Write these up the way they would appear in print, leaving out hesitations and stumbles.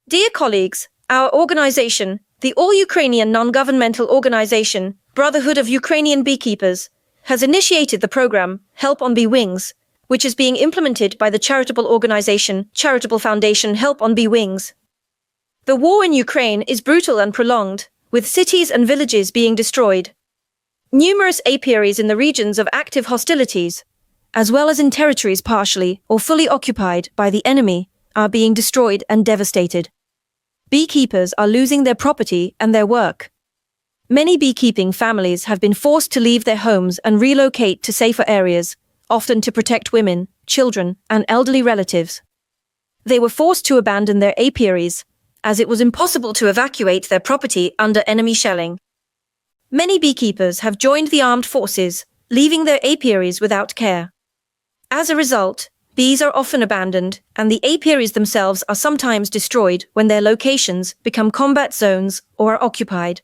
Dear colleagues, our organization, the all-Ukrainian non-governmental organization, Brotherhood of Ukrainian Beekeepers, has initiated the program Help on Bee Wings, which is being implemented by the charitable organization Charitable Foundation Help on Bee Wings. The war in Ukraine is brutal and prolonged, with cities and villages being destroyed. Numerous apiaries in the regions of active hostilities, as well as in territories partially or fully occupied by the enemy, are being destroyed and devastated. Beekeepers are losing their property and their work. Many beekeeping families have been forced to leave their homes and relocate to safer areas, often to protect women, children, and elderly relatives. They were forced to abandon their apiaries, as it was impossible to evacuate their property under enemy shelling. Many beekeepers have joined the armed forces, leaving their apiaries without care. As a result, bees are often abandoned, and the apiaries themselves are sometimes destroyed when their locations become combat zones or are occupied.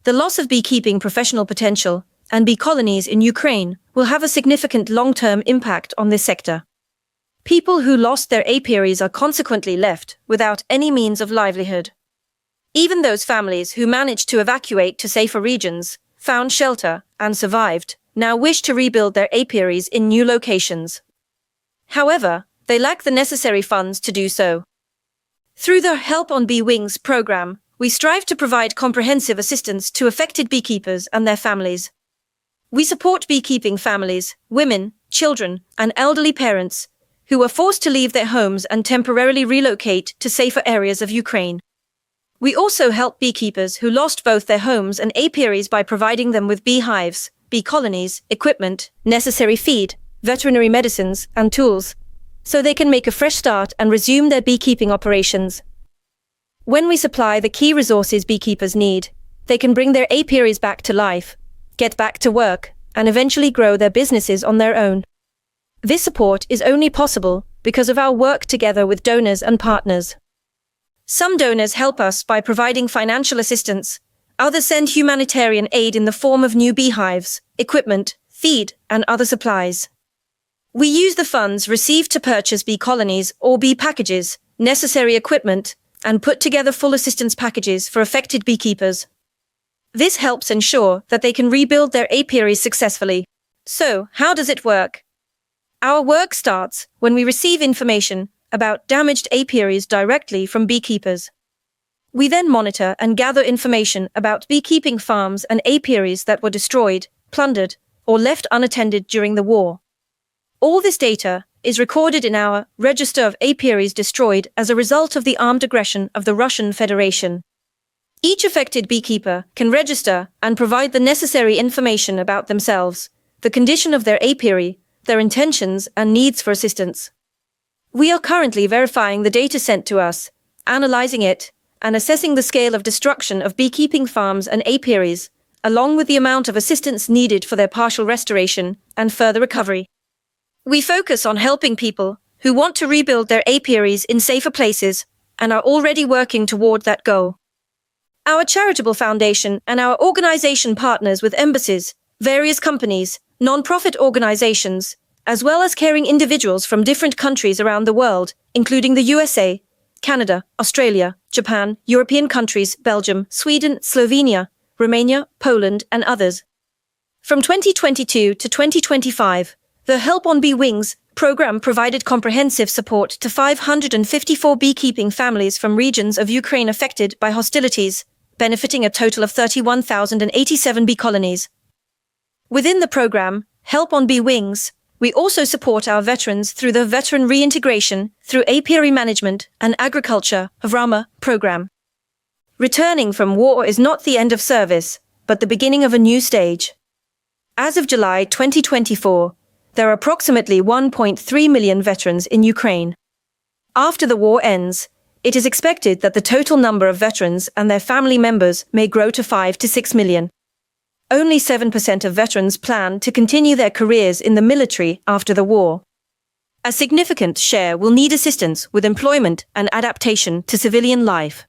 The loss of beekeeping professional potential and bee colonies in Ukraine will have a significant long-term impact on this sector. People who lost their apiaries are consequently left without any means of livelihood. Even those families who managed to evacuate to safer regions, found shelter, and survived, now wish to rebuild their apiaries in new locations. However, they lack the necessary funds to do so. Through the Help on Bee Wings program, we strive to provide comprehensive assistance to affected beekeepers and their families. We support beekeeping families, women, children, and elderly parents who were forced to leave their homes and temporarily relocate to safer areas of Ukraine. We also help beekeepers who lost both their homes and apiaries by providing them with beehives, bee colonies, equipment, necessary feed, veterinary medicines, and tools, so they can make a fresh start and resume their beekeeping operations. When we supply the key resources beekeepers need, they can bring their apiaries back to life, get back to work, and eventually grow their businesses on their own. This support is only possible because of our work together with donors and partners. Some donors help us by providing financial assistance, others send humanitarian aid in the form of new beehives, equipment, feed, and other supplies. We use the funds received to purchase bee colonies or bee packages, necessary equipment, and put together full assistance packages for affected beekeepers. This helps ensure that they can rebuild their apiaries successfully. So, how does it work? Our work starts when we receive information about damaged apiaries directly from beekeepers. We then monitor and gather information about beekeeping farms and apiaries that were destroyed, plundered, or left unattended during the war. All this data is recorded in our Register of Apiaries Destroyed as a result of the armed aggression of the Russian Federation. Each affected beekeeper can register and provide the necessary information about themselves, the condition of their apiary, their intentions and needs for assistance. We are currently verifying the data sent to us, analyzing it, and assessing the scale of destruction of beekeeping farms and apiaries, along with the amount of assistance needed for their partial restoration and further recovery. We focus on helping people who want to rebuild their apiaries in safer places and are already working toward that goal. Our charitable foundation and our organization partners with embassies, various companies, non-profit organizations, as well as caring individuals from different countries around the world, including the USA, Canada, Australia, Japan, European countries, Belgium, Sweden, Slovenia, Romania, Poland, and others. From 2022 to 2025, the Help on Bee Wings program provided comprehensive support to 554 beekeeping families from regions of Ukraine affected by hostilities, benefiting a total of 31,087 bee colonies. Within the program, Help on Bee Wings, we also support our veterans through the Veteran Reintegration through Apiary Management and Agriculture (VRAMA) program. Returning from war is not the end of service, but the beginning of a new stage. As of July 2024, there are approximately 1.3 million veterans in Ukraine. After the war ends, it is expected that the total number of veterans and their family members may grow to 5 to 6 million. Only 7% of veterans plan to continue their careers in the military after the war. A significant share will need assistance with employment and adaptation to civilian life.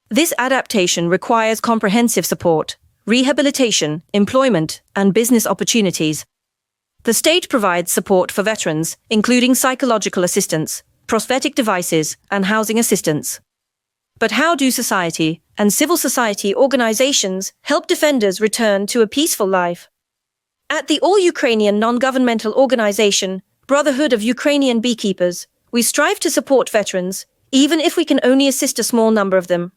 This adaptation requires comprehensive support, rehabilitation, employment, and business opportunities. The state provides support for veterans, including psychological assistance, prosthetic devices, and housing assistance. But how do society and civil society organizations help defenders return to a peaceful life? At the all-Ukrainian non-governmental organization, Brotherhood of Ukrainian Beekeepers, we strive to support veterans, even if we can only assist a small number of them.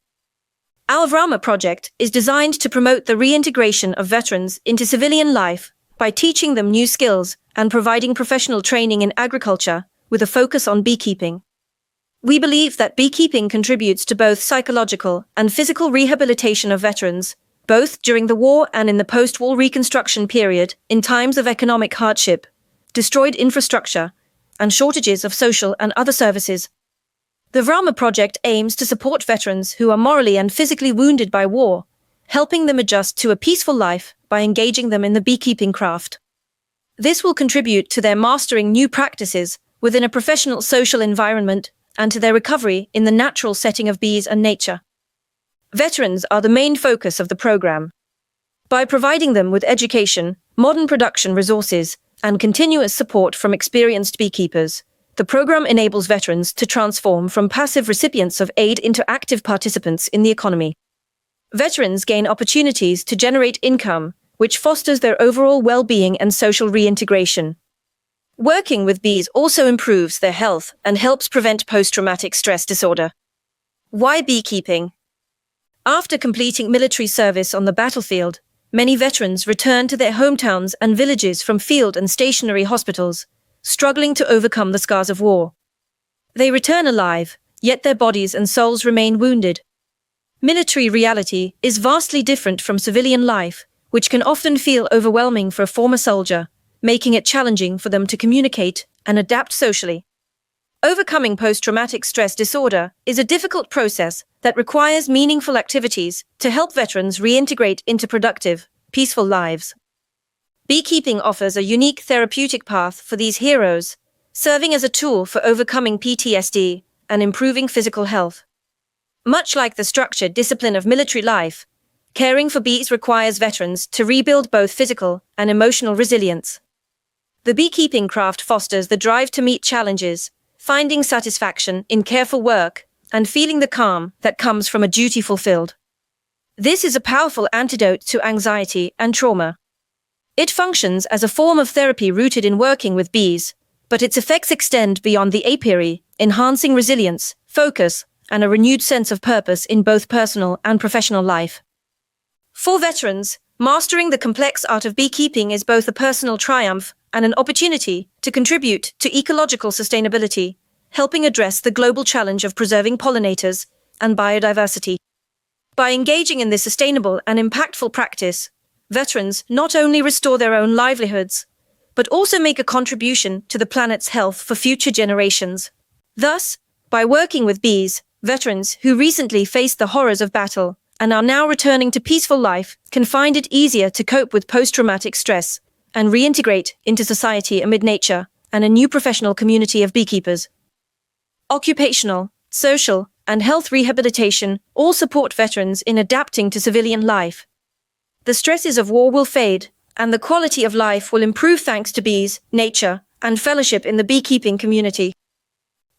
Our Vrama project is designed to promote the reintegration of veterans into civilian life by teaching them new skills and providing professional training in agriculture with a focus on beekeeping. We believe that beekeeping contributes to both psychological and physical rehabilitation of veterans, both during the war and in the post-war reconstruction period, in times of economic hardship, destroyed infrastructure, and shortages of social and other services. The Vrama project aims to support veterans who are morally and physically wounded by war, helping them adjust to a peaceful life by engaging them in the beekeeping craft. This will contribute to their mastering new practices within a professional social environment and to their recovery in the natural setting of bees and nature. Veterans are the main focus of the program. By providing them with education, modern production resources, and continuous support from experienced beekeepers, the program enables veterans to transform from passive recipients of aid into active participants in the economy. Veterans gain opportunities to generate income, which fosters their overall well-being and social reintegration. Working with bees also improves their health and helps prevent post-traumatic stress disorder. Why beekeeping? After completing military service on the battlefield, many veterans return to their hometowns and villages from field and stationary hospitals, struggling to overcome the scars of war. They return alive, yet their bodies and souls remain wounded. Military reality is vastly different from civilian life, which can often feel overwhelming for a former soldier, making it challenging for them to communicate and adapt socially. Overcoming post-traumatic stress disorder is a difficult process that requires meaningful activities to help veterans reintegrate into productive, peaceful lives. Beekeeping offers a unique therapeutic path for these heroes, serving as a tool for overcoming PTSD and improving physical health. Much like the structured discipline of military life, caring for bees requires veterans to rebuild both physical and emotional resilience. The beekeeping craft fosters the drive to meet challenges, finding satisfaction in careful work, and feeling the calm that comes from a duty fulfilled. This is a powerful antidote to anxiety and trauma. It functions as a form of therapy rooted in working with bees, but its effects extend beyond the apiary, enhancing resilience, focus, and a renewed sense of purpose in both personal and professional life. For veterans, mastering the complex art of beekeeping is both a personal triumph and an opportunity to contribute to ecological sustainability, helping address the global challenge of preserving pollinators and biodiversity. By engaging in this sustainable and impactful practice, veterans not only restore their own livelihoods, but also make a contribution to the planet's health for future generations. Thus, by working with bees, veterans who recently faced the horrors of battle and are now returning to peaceful life can find it easier to cope with post-traumatic stress and reintegrate into society amid nature and a new professional community of beekeepers. Occupational, social, and health rehabilitation all support veterans in adapting to civilian life. The stresses of war will fade, and the quality of life will improve thanks to bees, nature, and fellowship in the beekeeping community.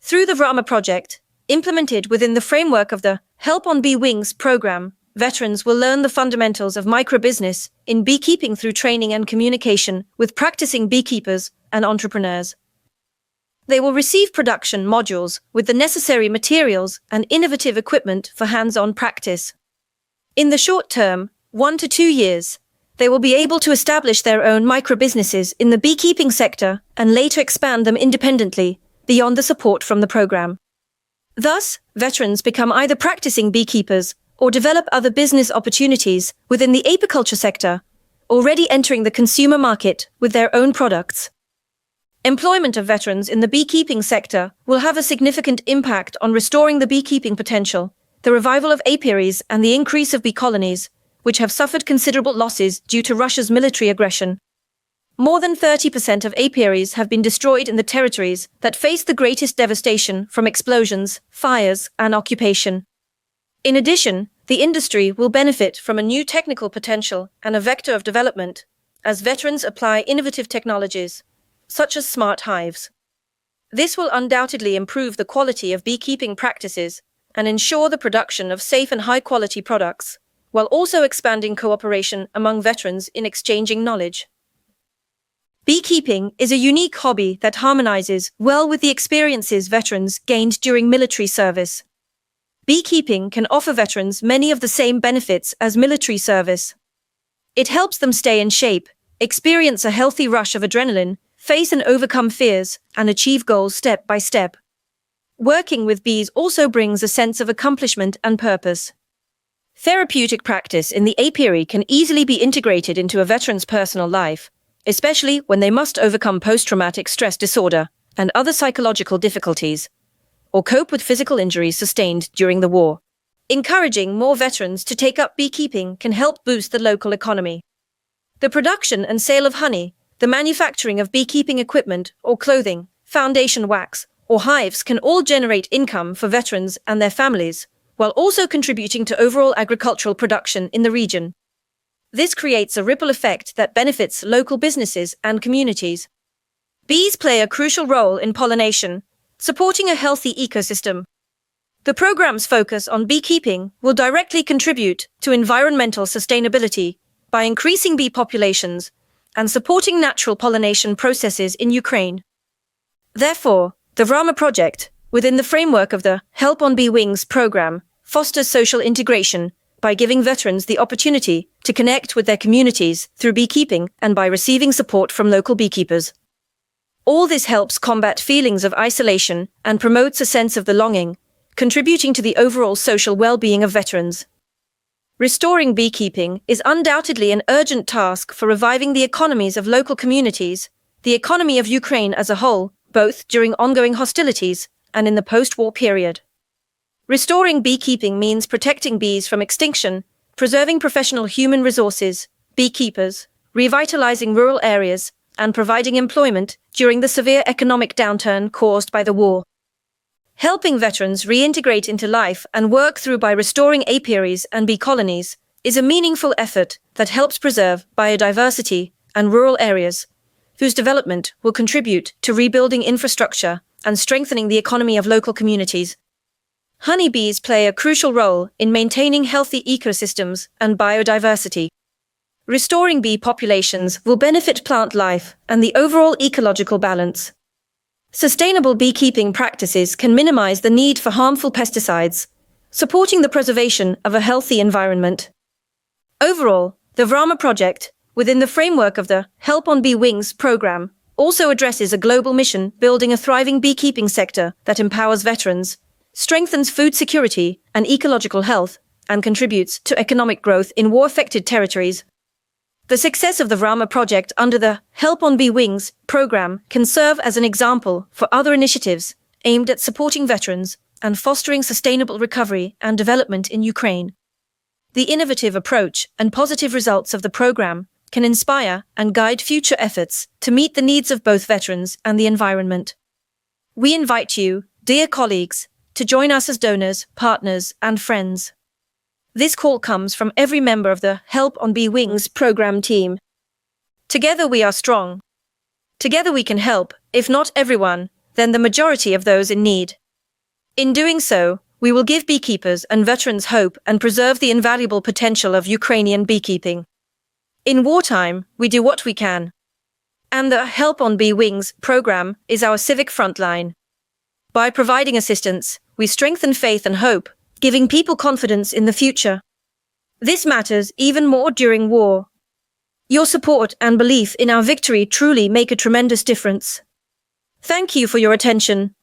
Through the Vrama project, implemented within the framework of the Help on Bee Wings program, veterans will learn the fundamentals of microbusiness in beekeeping through training and communication with practicing beekeepers and entrepreneurs. They will receive production modules with the necessary materials and innovative equipment for hands-on practice. In the short term, 1 to 2 years, they will be able to establish their own microbusinesses in the beekeeping sector and later expand them independently beyond the support from the program. Thus, veterans become either practicing beekeepers or develop other business opportunities within the apiculture sector, already entering the consumer market with their own products. Employment of veterans in the beekeeping sector will have a significant impact on restoring the beekeeping potential, the revival of apiaries, and the increase of bee colonies, which have suffered considerable losses due to Russia's military aggression. More than 30% of apiaries have been destroyed in the territories that face the greatest devastation from explosions, fires, and occupation. In addition, the industry will benefit from a new technical potential and a vector of development as veterans apply innovative technologies, such as smart hives. This will undoubtedly improve the quality of beekeeping practices and ensure the production of safe and high-quality products, while also expanding cooperation among veterans in exchanging knowledge. Beekeeping is a unique hobby that harmonizes well with the experiences veterans gained during military service. Beekeeping can offer veterans many of the same benefits as military service. It helps them stay in shape, experience a healthy rush of adrenaline, face and overcome fears, and achieve goals step by step. Working with bees also brings a sense of accomplishment and purpose. Therapeutic practice in the apiary can easily be integrated into a veteran's personal life, especially when they must overcome post-traumatic stress disorder and other psychological difficulties, or cope with physical injuries sustained during the war. Encouraging more veterans to take up beekeeping can help boost the local economy. The production and sale of honey, the manufacturing of beekeeping equipment or clothing, foundation wax, or hives can all generate income for veterans and their families, while also contributing to overall agricultural production in the region. This creates a ripple effect that benefits local businesses and communities. Bees play a crucial role in pollination, supporting a healthy ecosystem. The program's focus on beekeeping will directly contribute to environmental sustainability by increasing bee populations and supporting natural pollination processes in Ukraine. Therefore, the Rama project, within the framework of the Help on Bee Wings program, fosters social integration by giving veterans the opportunity to connect with their communities through beekeeping and by receiving support from local beekeepers. All this helps combat feelings of isolation and promotes a sense of belonging, contributing to the overall social well-being of veterans. Restoring beekeeping is undoubtedly an urgent task for reviving the economies of local communities, the economy of Ukraine as a whole, both during ongoing hostilities and in the post-war period. Restoring beekeeping means protecting bees from extinction, preserving professional human resources, beekeepers, revitalizing rural areas, and providing employment during the severe economic downturn caused by the war. Helping veterans reintegrate into life and work through by restoring apiaries and bee colonies is a meaningful effort that helps preserve biodiversity and rural areas, whose development will contribute to rebuilding infrastructure and strengthening the economy of local communities. Honeybees play a crucial role in maintaining healthy ecosystems and biodiversity. Restoring bee populations will benefit plant life and the overall ecological balance. Sustainable beekeeping practices can minimize the need for harmful pesticides, supporting the preservation of a healthy environment. Overall, the Vrama project, within the framework of the Help on Bee Wings program, also addresses a global mission building a thriving beekeeping sector that empowers veterans, strengthens food security and ecological health, and contributes to economic growth in war-affected territories. The success of the Vrama project under the Help on Bee Wings program can serve as an example for other initiatives aimed at supporting veterans and fostering sustainable recovery and development in Ukraine. The innovative approach and positive results of the program can inspire and guide future efforts to meet the needs of both veterans and the environment. We invite you, dear colleagues, to join us as donors, partners, and friends. This call comes from every member of the Help on Bee Wings program team. Together we are strong. Together we can help, if not everyone, then the majority of those in need. In doing so, we will give beekeepers and veterans hope and preserve the invaluable potential of Ukrainian beekeeping. In wartime, we do what we can. And the Help on Bee Wings program is our civic frontline. By providing assistance, we strengthen faith and hope, giving people confidence in the future. This matters even more during war. Your support and belief in our victory truly make a tremendous difference. Thank you for your attention.